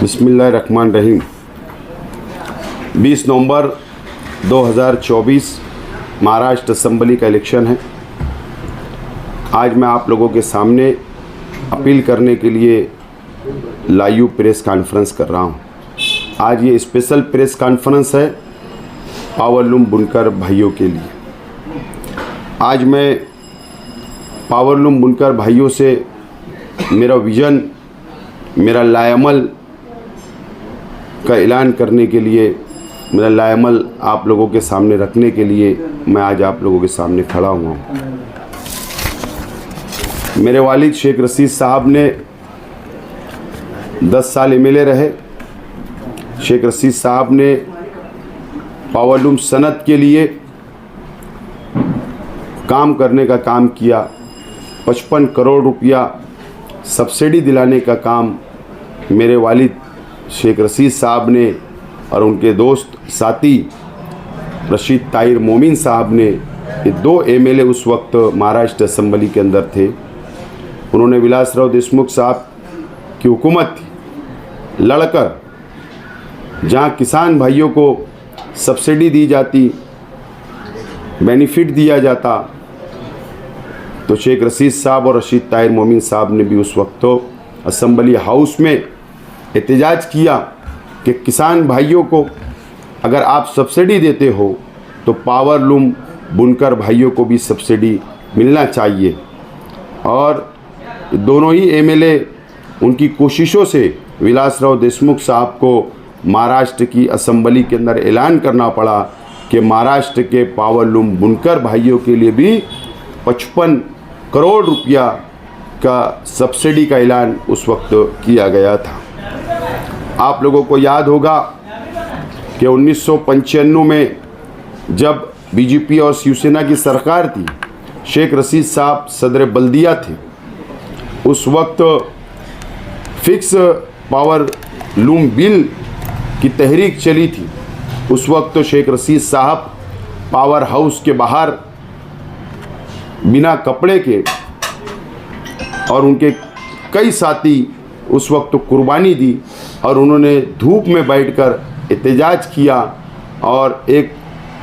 बिस्मिल्लाहिर्रहमानिर्रहीम। 20 नवंबर 2024 महाराष्ट्र असेंबली का इलेक्शन है। आज मैं आप लोगों के सामने अपील करने के लिए लाइव प्रेस कॉन्फ्रेंस कर रहा हूं। आज ये स्पेशल प्रेस कॉन्फ्रेंस है पावरलूम बुनकर भाइयों के लिए। आज मैं पावरलूम बुनकर भाइयों से मेरा विज़न, मेरा लाएमल का ऐलान करने के लिए, मेरा लाएमल आप लोगों के सामने रखने के लिए मैं आज आप लोगों के सामने खड़ा हुआ हूँ। मेरे वालिद शेख रशीद साहब ने 10 साल एमएलए रहे। शेख रशीद साहब ने पावरलूम सनत के लिए काम करने का काम किया। 55 करोड़ रुपया सब्सिडी दिलाने का काम मेरे वालिद शेख रशीद साहब ने और उनके दोस्त साथी रशीद ताहिर मोमिन साहब ने, ये 2 एमएलए उस वक्त महाराष्ट्र असेंबली के अंदर थे। उन्होंने विलासराव देशमुख साहब की हुकूमत थी, लड़कर जहां किसान भाइयों को सब्सिडी दी जाती, बेनिफिट दिया जाता, तो शेख रशीद साहब और रशीद ताहिर मोमिन साहब ने भी उस वक्त असेंबली हाउस में एहतजाज किया कि किसान भाइयों को अगर आप सब्सिडी देते हो तो पावरलूम बुनकर भाइयों को भी सब्सिडी मिलना चाहिए। और दोनों ही एमएलए उनकी कोशिशों से विलासराव देशमुख साहब को महाराष्ट्र की असेंबली के अंदर ऐलान करना पड़ा कि महाराष्ट्र के पावरलूम बुनकर भाइयों के लिए भी 55 करोड़ रुपया का सब्सिडी का ऐलान उस वक्त किया गया था। आप लोगों को याद होगा कि 1995 में जब बीजेपी और शिवसेना की सरकार थी, शेख रशीद साहब सदर बल्दिया थे। उस वक्त फिक्स पावर लूम बिल की तहरीक चली थी। उस वक्त तो शेख रशीद साहब पावर हाउस के बाहर बिना कपड़े के, और उनके कई साथी उस वक्त कुर्बानी दी और उन्होंने धूप में बैठकर एहतजाज किया और एक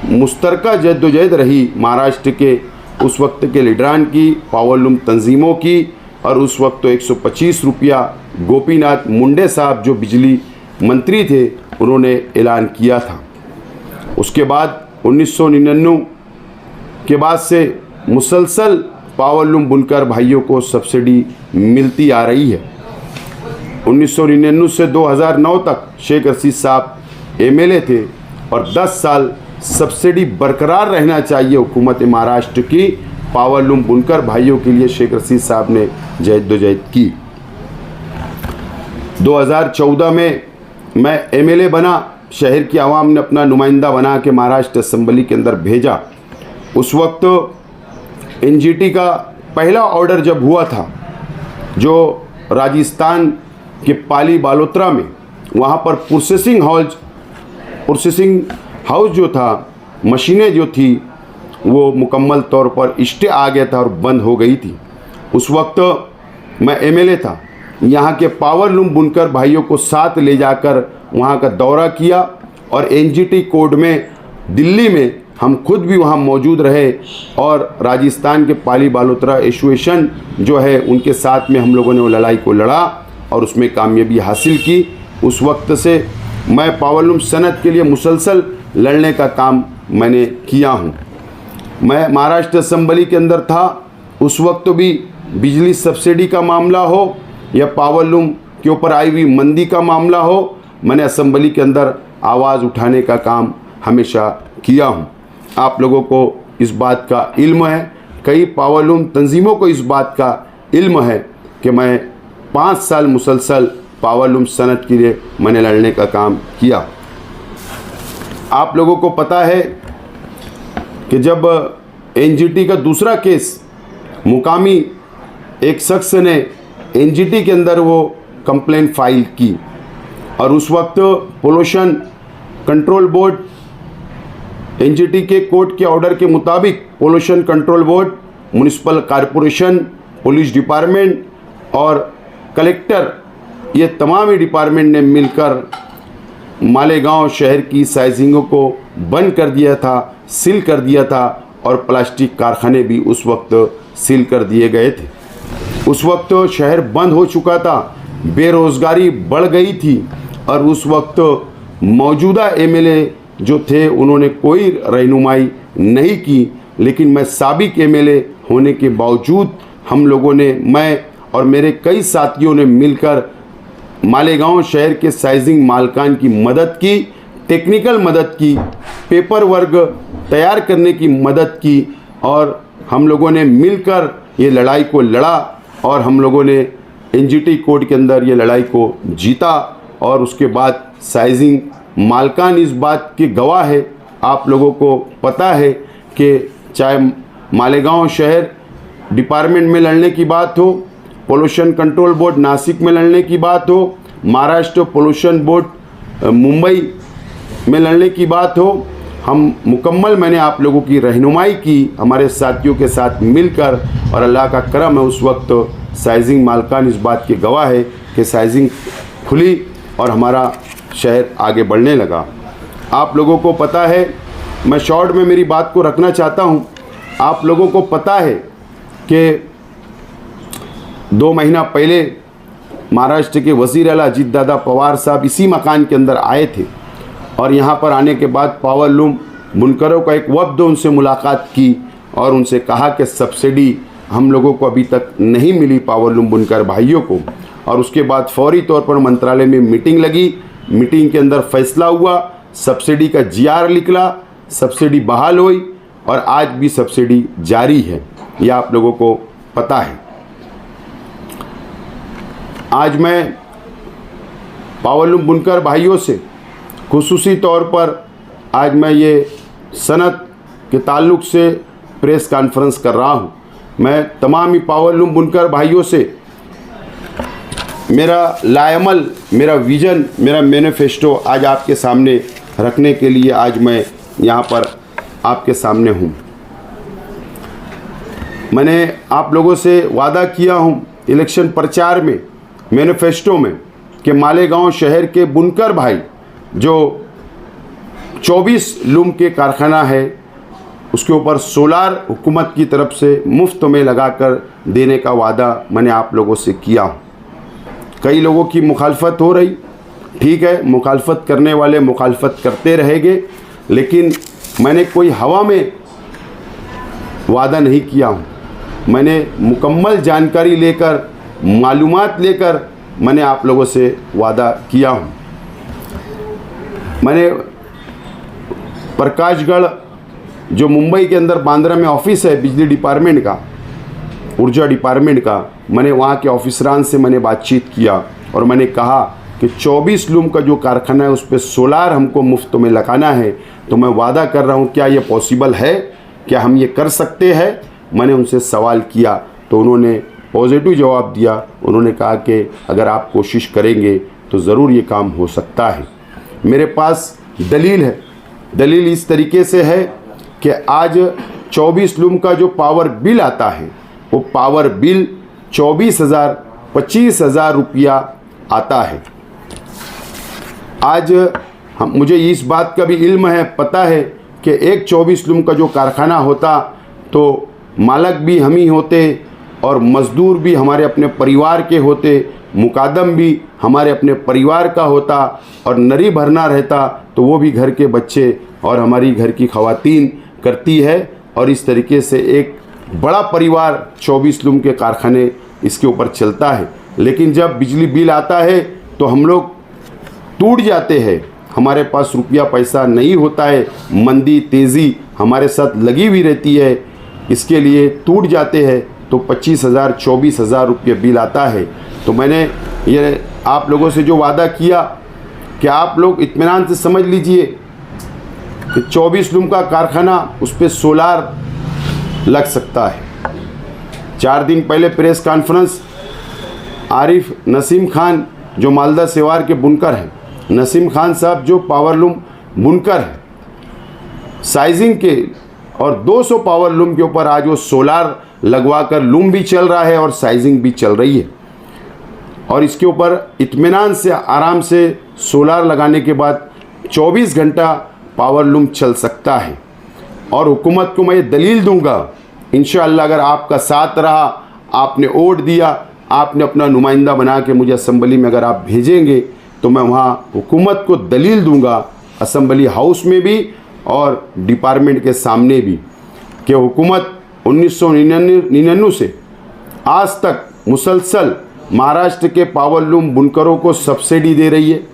मुश्तरका जद्दोजहद रही महाराष्ट्र के उस वक्त के लीडरान की, पावरलूम तंजीमों की। और उस वक्त तो 125 रुपया गोपीनाथ मुंडे साहब जो बिजली मंत्री थे उन्होंने ऐलान किया था। उसके बाद 1999 के बाद से मुसलसल पावरलूम बुनकर भाइयों को सब्सिडी मिलती आ रही है। 1999 से 2009 तक शेख रशीद साहब एमएलए थे और 10 साल सब्सिडी बरकरार रहना चाहिए हुकूमत महाराष्ट्र की। पावरलूम बुनकर भाइयों के लिए शेख रशीद साहब ने जद्दोजहद की। 2014 में मैं एमएलए बना, शहर की आवाम ने अपना नुमाइंदा बना के महाराष्ट्र असेंबली के अंदर भेजा। उस वक्त एनजीटी का पहला ऑर्डर जब हुआ था, जो राजस्थान के पाली बालोतरा में, वहाँ पर प्रोसेसिंग हाउस जो था, मशीनें जो थी वो मुकम्मल तौर पर स्टे आ गया था और बंद हो गई थी। उस वक्त मैं एमएलए था। यहाँ के पावरलूम बुनकर भाइयों को साथ ले जाकर वहाँ का दौरा किया और एनजीटी कोड में दिल्ली में हम खुद भी वहाँ मौजूद रहे और राजस्थान के पाली बालोतरा एसोसिएशन जो है उनके साथ में हम लोगों ने वो लड़ाई को लड़ा और उसमें कामयाबी हासिल की। उस वक्त से मैं पावरलूम सनत के लिए मुसलसल लड़ने का काम मैंने किया हूँ। मैं महाराष्ट्र असेंबली के अंदर था, उस वक्त भी बिजली सब्सिडी का मामला हो या पावरलूम के ऊपर आई हुई मंदी का मामला हो, मैंने असेंबली के अंदर आवाज़ उठाने का काम हमेशा किया हूँ। आप लोगों को इस बात का इल्म है, कई पावरलूम तंजीमों को इस बात का इल्म है कि मैं 5 साल मुसलसल पावरलूम सनत के लिए मैंने लड़ने का काम किया। आप लोगों को पता है कि जब एनजीटी का दूसरा केस, मुकामी एक शख्स ने एनजीटी के अंदर वो कंप्लेन फाइल की और उस वक्त पोल्यूशन कंट्रोल बोर्ड, एनजीटी के कोर्ट के ऑर्डर के मुताबिक pollution control board, municipal corporation, police department और कलेक्टर ये तमाम ही डिपार्टमेंट ने मिलकर मालेगांव शहर की साइजिंगों को बंद कर दिया था, सील कर दिया था और प्लास्टिक कारखाने भी उस वक्त सील कर दिए गए थे। उस वक्त शहर बंद हो चुका था, बेरोज़गारी बढ़ गई थी और उस वक्त मौजूदा एमएलए जो थे उन्होंने कोई रहनुमाई नहीं की। लेकिन मैं साबिक एमएलए होने के बावजूद हम लोगों ने, मैं और मेरे कई साथियों ने मिलकर मालेगांव शहर के साइजिंग मालकान की मदद की, टेक्निकल मदद की, पेपर वर्क तैयार करने की मदद की और हम लोगों ने मिलकर ये लड़ाई को लड़ा और हम लोगों ने एनजीटी कोर्ट के अंदर ये लड़ाई को जीता। और उसके बाद साइजिंग मालकान इस बात के गवाह है। आप लोगों को पता है कि चाहे मालेगांव शहर डिपार्टमेंट में लड़ने की बात हो, पोल्यूशन कंट्रोल बोर्ड नासिक में लड़ने की बात हो, महाराष्ट्र पोल्यूशन बोर्ड मुंबई में लड़ने की बात हो, हम मुकम्मल मैंने आप लोगों की रहनुमाई की हमारे साथियों के साथ मिलकर और अल्लाह का करम है उस वक्त साइजिंग मालकान इस बात के गवाह है कि साइजिंग खुली और हमारा शहर आगे बढ़ने लगा। आप लोगों को पता है, मैं शॉर्ट में मेरी बात को रखना चाहता हूँ। आप लोगों को पता है कि 2 महीना पहले महाराष्ट्र के वज़ीर आला अजीत दादा पवार साहब इसी मकान के अंदर आए थे और यहाँ पर आने के बाद पावर लूम बुनकरों का एक वफ्द उनसे मुलाकात की और उनसे कहा कि सब्सिडी हम लोगों को अभी तक नहीं मिली पावर लूम बुनकर भाइयों को। और उसके बाद फौरी तौर पर मंत्रालय में मीटिंग लगी, मीटिंग के अंदर फैसला हुआ, सब्सिडी का जीआर निकला, सब्सिडी बहाल हुई और आज भी सब्सिडी जारी है, यह आप लोगों को पता है। आज मैं पावरलूम बुनकर भाइयों से खुसूसी तौर पर आज मैं ये सनत के ताल्लुक़ से प्रेस कॉन्फ्रेंस कर रहा हूँ। मैं तमाम ही पावरलूम बुनकर भाइयों से मेरा लाएमल, मेरा विज़न, मेरा मैनिफेस्टो आज आपके सामने रखने के लिए आज मैं यहाँ पर आपके सामने हूँ। मैंने आप लोगों से वादा किया हूँ इलेक्शन प्रचार में, मैनिफेस्टो में, कि मालेगांव शहर के बुनकर भाई जो 24 लूम के कारखाना है उसके ऊपर सोलार हुकूमत की तरफ से मुफ्त में लगाकर देने का वादा मैंने आप लोगों से किया हूँ। कई लोगों की मुखालफत हो रही, ठीक है, मुखालफत करने वाले मुखालफत करते रहेंगे, लेकिन मैंने कोई हवा में वादा नहीं किया हूँ। मैंने मुकम्मल जानकारी लेकर, मालूमात लेकर मैंने आप लोगों से वादा किया हूँ। मैंने प्रकाशगढ़ जो मुंबई के अंदर बांद्रा में ऑफिस है बिजली डिपार्टमेंट का, ऊर्जा डिपार्टमेंट का, मैंने वहाँ के ऑफिसरान से मैंने बातचीत किया और मैंने कहा कि 24 लूम का जो कारखाना है उस पर सोलार हमको मुफ्त में लगाना है। तो मैं वादा कर रहा हूँ, क्या ये पॉसिबल है, क्या हम ये कर सकते हैं? मैंने उनसे सवाल किया तो उन्होंने पॉजिटिव जवाब दिया। उन्होंने कहा कि अगर आप कोशिश करेंगे तो ज़रूर ये काम हो सकता है। मेरे पास दलील है। दलील इस तरीके से है कि आज 24 लूम का जो पावर बिल आता है वो पावर बिल 24,000-25,000 रुपया आता है। आज मुझे इस बात का भी इल्म है, पता है कि एक 24 लूम का जो कारखाना होता तो मालक भी हम ही होते और मज़दूर भी हमारे अपने परिवार के होते, मुकादम भी हमारे अपने परिवार का होता और नरी भरना रहता तो वो भी घर के बच्चे और हमारी घर की ख़वातीन करती है। और इस तरीके से एक बड़ा परिवार 24 लूम के कारखाने इसके ऊपर चलता है। लेकिन जब बिजली बिल आता है तो हम लोग टूट जाते हैं, हमारे पास रुपया पैसा नहीं होता है, मंदी तेज़ी हमारे साथ लगी हुई रहती है, इसके लिए टूट जाते हैं तो 25,000-24,000 रुपये बिल आता है। तो मैंने ये आप लोगों से जो वादा किया कि आप लोग इत्मीनान से समझ लीजिए कि 24 लूम का कारखाना उस पर सोलार लग सकता है। 4 दिन पहले प्रेस कॉन्फ्रेंस आरिफ नसीम खान जो मालदा सेवार के बुनकर हैं, नसीम खान साहब जो पावर लूम बुनकर हैं साइजिंग के, और 200 पावर लूम के ऊपर आज वो सोलार लगवाकर लूम भी चल रहा है और साइजिंग भी चल रही है। और इसके ऊपर इत्मीनान से आराम से सोलार लगाने के बाद 24 घंटा पावर लूम चल सकता है। और हुकूमत को मैं ये दलील दूंगा इंशाअल्लाह, अगर आपका साथ रहा, आपने वोट दिया, आपने अपना नुमाइंदा बना के मुझे असम्बली में अगर आप भेजेंगे तो मैं वहाँ हुकूमत को दलील दूंगा, असम्बली हाउस में भी और डिपार्टमेंट के सामने भी, कि हुकूमत 1999 से आज तक मुसलसल महाराष्ट्र के पावर लूम बुनकरों को सब्सिडी दे रही है।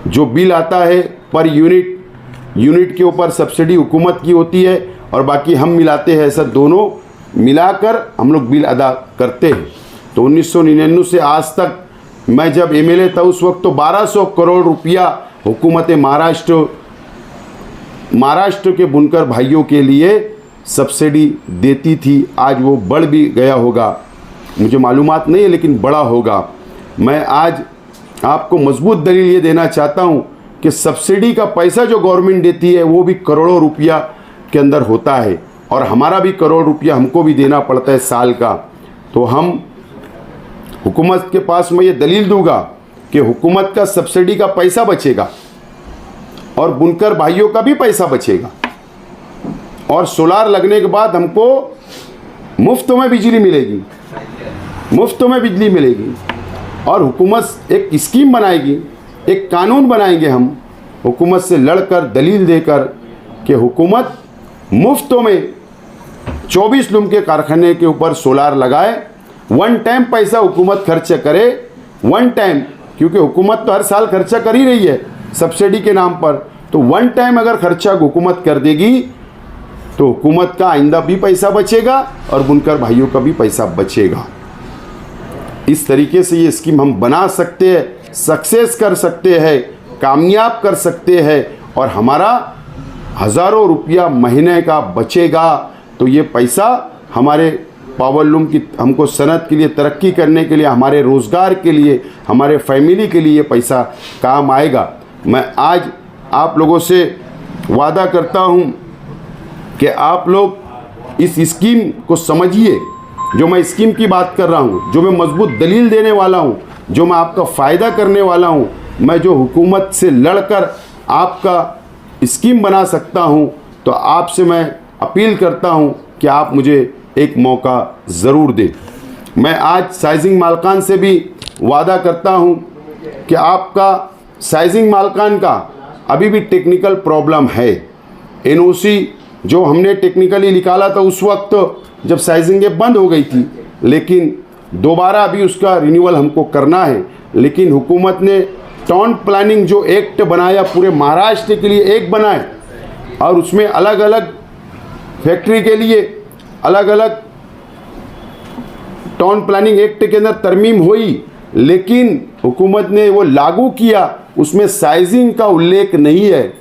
जो बिल आता है पर यूनिट के ऊपर सब्सिडी हुकूमत की होती है और बाकी हम मिलाते हैं, ऐसा दोनों मिलाकर हम लोग बिल अदा करते हैं। तो 1999 से आज तक, मैं जब एमएलए था उस वक्त तो 1200 करोड़ रुपया हुकूमत महाराष्ट्र के बुनकर भाइयों के लिए सब्सिडी देती थी। आज वो बढ़ भी गया होगा, मुझे मालूमात नहीं है, लेकिन बड़ा होगा। मैं आज आपको मजबूत दलील ये देना चाहता हूँ कि सब्सिडी का पैसा जो गवर्नमेंट देती है वो भी करोड़ों रुपया के अंदर होता है, और हमारा भी करोड़ रुपया हमको भी देना पड़ता है साल का। तो हम हुकूमत के पास मैं ये दलील दूंगा कि हुकूमत का सब्सिडी का पैसा बचेगा और बुनकर भाइयों का भी पैसा बचेगा, और सोलार लगने के बाद हमको मुफ्त में बिजली मिलेगी, मुफ्त में बिजली मिलेगी। और हुकूमत एक स्कीम बनाएगी, एक कानून बनाएंगे हम हुकूमत से लड़कर, दलील देकर, कि हुकूमत मुफ्त में 24 लूम के कारखाने के ऊपर सोलार लगाए। वन टाइम पैसा हुकूमत खर्च करे, वन टाइम, क्योंकि हुकूमत तो हर साल खर्चा कर ही रही है सब्सिडी के नाम पर। तो वन टाइम अगर खर्चा हुकूमत कर देगी तो हुकूमत का आइंदा भी पैसा बचेगा और बुनकर भाइयों का भी पैसा बचेगा। इस तरीके से ये स्कीम हम बना सकते हैं, सक्सेस कर सकते हैं, कामयाब कर सकते हैं, और हमारा हज़ारों रुपया महीने का बचेगा। तो ये पैसा हमारे पावर लूम की, हमको सनत के लिए, तरक्की करने के लिए, हमारे रोज़गार के लिए, हमारे फैमिली के लिए ये पैसा काम आएगा। मैं आज आप लोगों से वादा करता हूँ कि आप लोग इस स्कीम को समझिए। जो मैं स्कीम की बात कर रहा हूँ, जो मैं मजबूत दलील देने वाला हूँ, जो मैं आपका फ़ायदा करने वाला हूँ, मैं जो हुकूमत से लड़कर आपका स्कीम बना सकता हूँ, तो आपसे मैं अपील करता हूँ कि आप मुझे एक मौका ज़रूर दें। मैं आज साइजिंग मालकान से भी वादा करता हूँ कि आपका साइजिंग मालकान का अभी भी टेक्निकल प्रॉब्लम है। एनओसी जो हमने टेक्निकली निकाला था उस वक्त जब साइजिंगें बंद हो गई थी, लेकिन दोबारा अभी उसका रिन्यूअल हमको करना है। लेकिन हुकूमत ने टाउन प्लानिंग जो एक्ट बनाया, पूरे महाराष्ट्र के लिए एक बनाए, और उसमें अलग अलग फैक्ट्री के लिए अलग अलग टाउन प्लानिंग एक्ट के अंदर तरमीम हुई, लेकिन हुकूमत ने वो लागू किया, उसमें साइजिंग का उल्लेख नहीं है,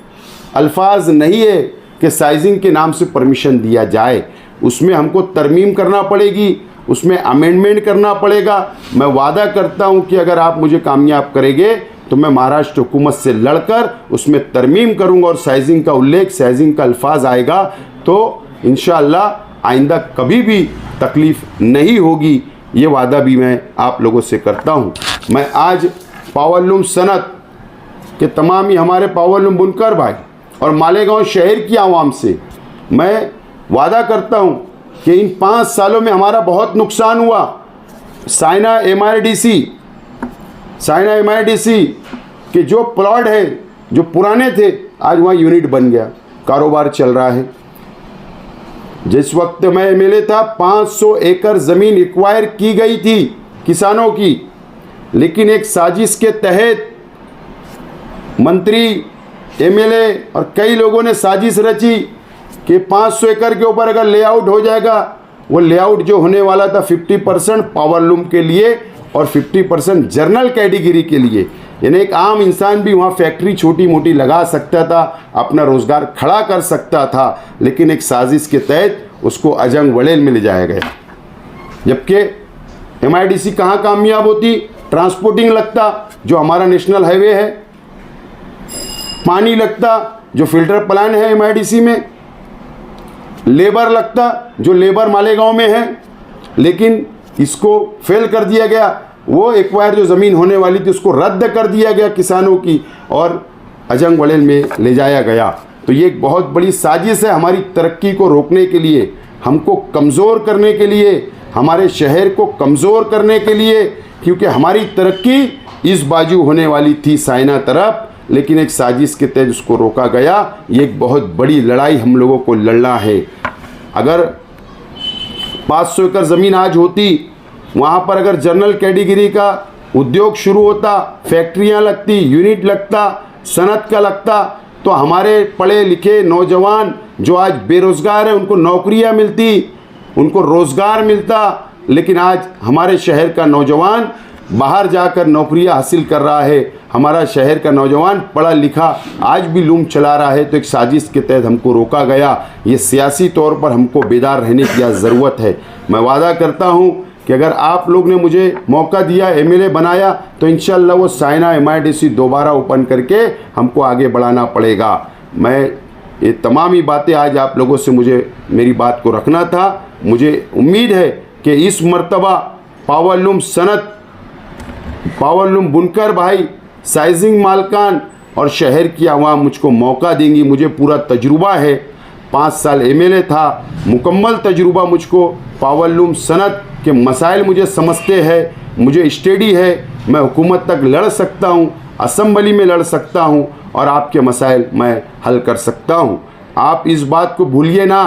अल्फाज नहीं है कि साइजिंग के नाम से परमिशन दिया जाए। उसमें हमको तरमीम करना पड़ेगी, उसमें अमेंडमेंट करना पड़ेगा। मैं वादा करता हूं कि अगर आप मुझे कामयाब करेंगे तो मैं महाराष्ट्र हुकूमत से लड़कर उसमें तरमीम करूंगा, और साइजिंग का उल्लेख, साइजिंग का अल्फाज आएगा तो इंशाअल्लाह आइंदा कभी भी तकलीफ़ नहीं होगी। ये वादा भी मैं आप लोगों से करता हूं। मैं आज पावर लूम सनत के तमाम ही हमारे पावर लूम बुनकर भाई और मालेगांव शहर की आवाम से मैं वादा करता हूं कि इन 5 सालों में हमारा बहुत नुकसान हुआ। साइना एमआईडीसी के जो प्लॉट है, जो पुराने थे, आज वहाँ यूनिट बन गया, कारोबार चल रहा है। जिस वक्त मैं एमएलए था 500 एकड़ ज़मीन एक्वायर की गई थी किसानों की, लेकिन एक साजिश के तहत मंत्री, एमएलए और कई लोगों ने साजिश रची कि 500 एकड़ के ऊपर अगर लेआउट हो जाएगा, वो लेआउट जो होने वाला था 50% पावर लूम के लिए और 50% जर्नल कैटेगरी के लिए, यानी एक आम इंसान भी वहाँ फैक्ट्री छोटी मोटी लगा सकता था, अपना रोज़गार खड़ा कर सकता था, लेकिन एक साजिश के तहत उसको अजंग वड़ेल में ले जाया गया। जबकि एमआईडीसी कहाँ कामयाब होती, ट्रांसपोर्टिंग लगता जो हमारा नेशनल हाईवे है, पानी लगता जो फिल्टर प्लांट है एमआईडीसी में, लेबर लगता जो लेबर मालेगांव में है, लेकिन इसको फेल कर दिया गया। वो एक्वायर जो ज़मीन होने वाली थी उसको रद्द कर दिया गया किसानों की और अजंग वड़ेल में ले जाया गया। तो ये एक बहुत बड़ी साजिश है हमारी तरक्की को रोकने के लिए, हमको कमज़ोर करने के लिए, हमारे शहर को कमज़ोर करने के लिए, क्योंकि हमारी तरक्की इस बाजू होने वाली थी साइना तरफ, लेकिन एक साजिश के तहत उसको रोका गया। ये एक बहुत बड़ी लड़ाई हम लोगों को लड़ना है। अगर 500 एकड़ ज़मीन आज होती, वहाँ पर अगर जनरल कैटेगरी का उद्योग शुरू होता, फैक्ट्रियाँ लगती, यूनिट लगता, सनत का लगता, तो हमारे पढ़े लिखे नौजवान जो आज बेरोज़गार हैं उनको नौकरियाँ मिलती, उनको रोज़गार मिलता। लेकिन आज हमारे शहर का नौजवान बाहर जाकर नौकरियां हासिल कर रहा है, हमारा शहर का नौजवान पढ़ा लिखा आज भी लूम चला रहा है। तो एक साजिश के तहत हमको रोका गया। ये सियासी तौर पर हमको बेदार रहने की ज़रूरत है। मैं वादा करता हूँ कि अगर आप लोग ने मुझे मौका दिया, एमएलए बनाया, तो इंशाल्लाह वो साइना MIDC दोबारा ओपन करके हमको आगे बढ़ाना पड़ेगा। मैं ये तमाम ही बातें आज आप लोगों से मुझे मेरी बात को रखना था। मुझे उम्मीद है कि इस मर्तबा पावरलूम सनत, पावरलूम बुनकर भाई, साइजिंग मालकान और शहर की आवाम मुझको मौका देंगी। मुझे पूरा तजुर्बा है, 5 साल एमएलए था, मुकम्मल तजुर्बा मुझको, पावरलूम सनत के मसाइल मुझे समझते हैं, मुझे स्टडी है, मैं हुकूमत तक लड़ सकता हूँ, असम्बली में लड़ सकता हूँ और आपके मसाइल मैं हल कर सकता हूँ। आप इस बात को भूलिए ना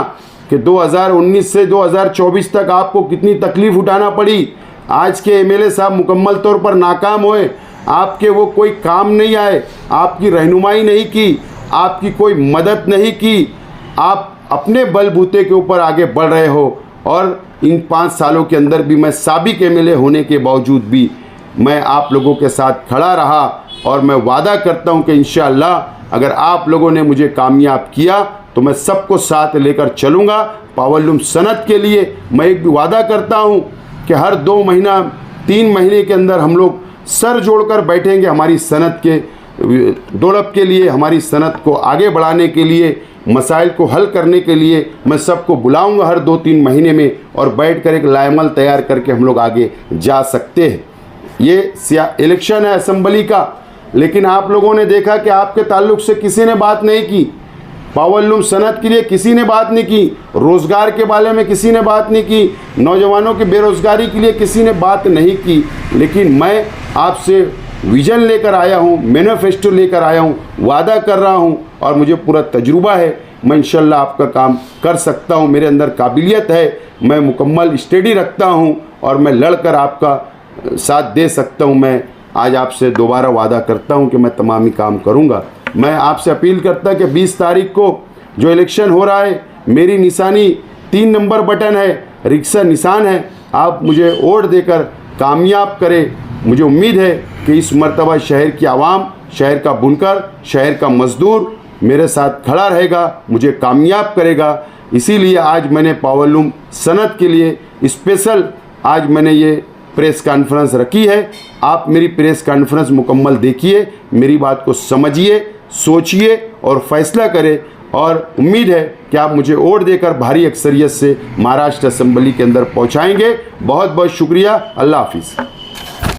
कि 2019 से 2024 तक आपको कितनी तकलीफ़ उठाना पड़ी। आज के एमएलए साहब मुकम्मल तौर पर नाकाम हुए, आपके वो कोई काम नहीं आए, आपकी रहनुमाई नहीं की, आपकी कोई मदद नहीं की, आप अपने बलबूते के ऊपर आगे बढ़ रहे हो। और इन 5 सालों के अंदर भी मैं साबिक एमएलए होने के बावजूद भी मैं आप लोगों के साथ खड़ा रहा और मैं वादा करता हूं कि इंशाअल्लाह अगर आप लोगों ने मुझे कामयाब किया तो मैं सबको साथ लेकर चलूँगा। पावरलूम सनत के लिए मैं एक भी वादा करता हूं कि हर 2 महीना 3 महीने के अंदर हम लोग सर जोड़कर बैठेंगे हमारी सनत के डेवलप के लिए, हमारी सनत को आगे बढ़ाने के लिए, मसाइल को हल करने के लिए। मैं सबको बुलाऊंगा हर 2-3 महीने में और बैठकर एक लाएमल तैयार करके हम लोग आगे जा सकते हैं। ये इलेक्शन है असम्बली का, लेकिन आप लोगों ने देखा कि आपके ताल्लुक से किसी ने बात नहीं की, पावरलूम सनत के लिए किसी ने बात नहीं की, रोज़गार के बारे में किसी ने बात नहीं की, नौजवानों की बेरोज़गारी के लिए किसी ने बात नहीं की। लेकिन मैं आपसे विज़न लेकर आया हूँ, मैनिफेस्टो लेकर आया हूँ, वादा कर रहा हूँ और मुझे पूरा तजुर्बा है। मैं इंशाल्लाह आपका काम कर सकता हूँ, मेरे अंदर काबिलियत है, मैं मुकम्मल स्टडी रखता हूँ और मैं लड़कर आपका साथ दे सकता हूँ। मैं आज आपसे दोबारा वादा करता हूँ कि मैं तमामी काम करूँगा। मैं आपसे अपील करता कि 20 तारीख को जो इलेक्शन हो रहा है, मेरी निशानी 3 नंबर बटन है, रिक्शा निशान है, आप मुझे वोट देकर कामयाब करें। मुझे उम्मीद है कि इस मर्तबा शहर की आवाम, शहर का बुनकर, शहर का मज़दूर मेरे साथ खड़ा रहेगा, मुझे कामयाब करेगा। इसीलिए आज मैंने पावरलूम सनत के लिए स्पेशल आज मैंने ये प्रेस कॉन्फ्रेंस रखी है। आप मेरी प्रेस कॉन्फ्रेंस मुकम्मल देखिए, मेरी बात को समझिए, सोचिए और फैसला करें। और उम्मीद है कि आप मुझे वोट देकर भारी अक्सरियत से महाराष्ट्र असेंबली के अंदर पहुंचाएंगे। बहुत बहुत शुक्रिया। अल्लाह हाफिज़।